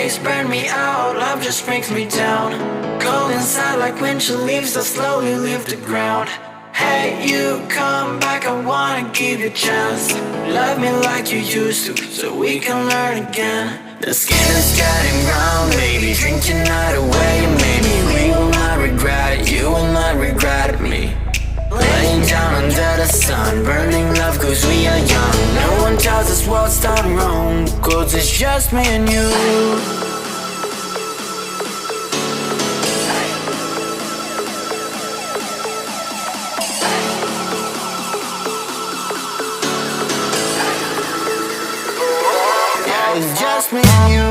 mistakes burn me out, love just brings me down. Cold inside like winter leaves that slowly leave the ground. Hey, you come back, I wanna give you a chance. Love me like you used to, so we can learn again. The skin is getting brown, baby, drink your night away. Maybe we will not regret it, you will not regret me. Laying down under the sun, burning love cause we are young. No one tells us what's done wrong, cause it's just me and you. It's just me and you.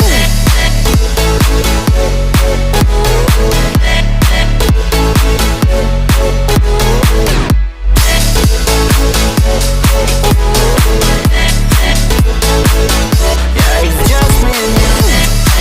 Yeah, it's just me and you.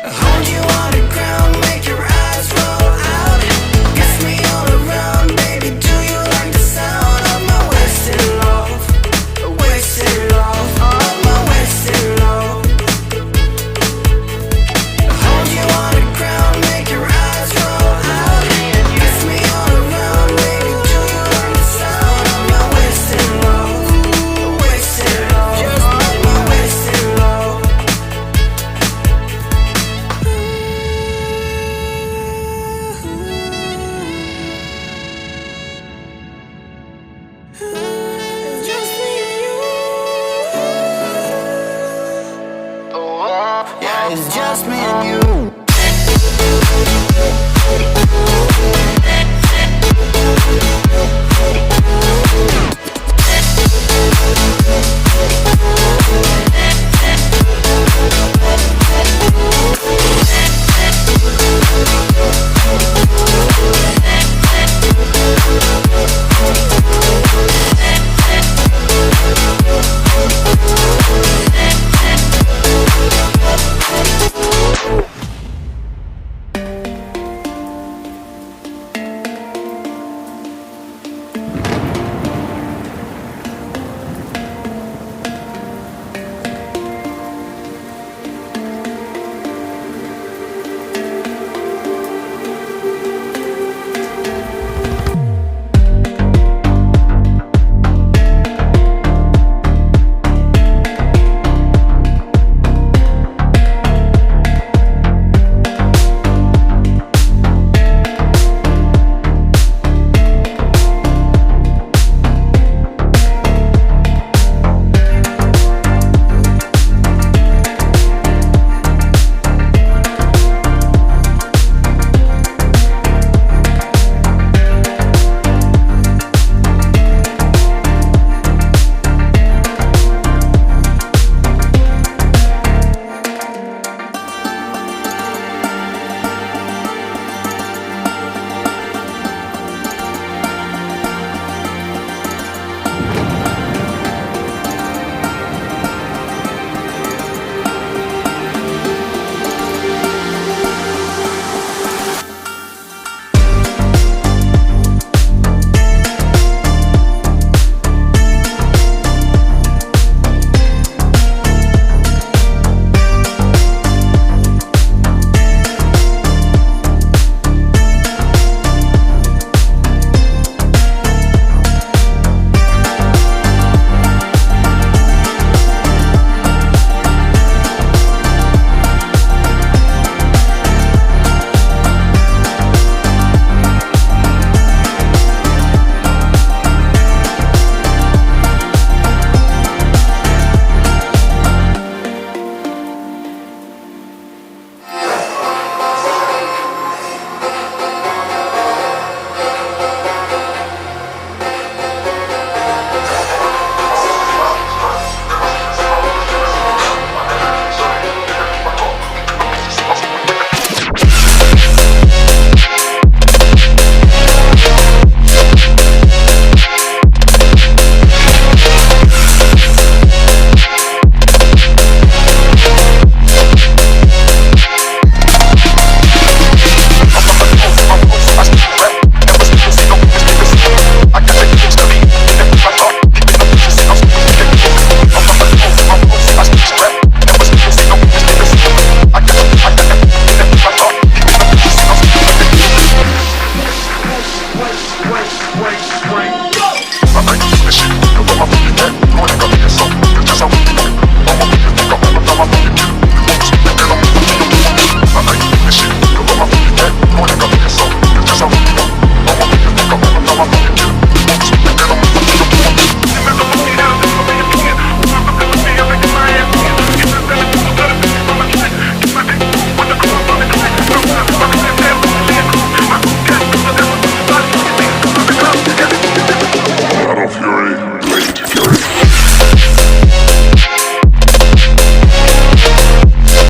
Hold you on the ground, make your eyes roll out. Kiss me all around, baby, do you like the sound of my wasted love? Wasted love, of my wasted love. Hold you on the ground, make your eyes roll out. Kiss me all around, baby, do you like the sound of my wasted love? Wasted love, of my wasted love. Yeah, it's just me and you.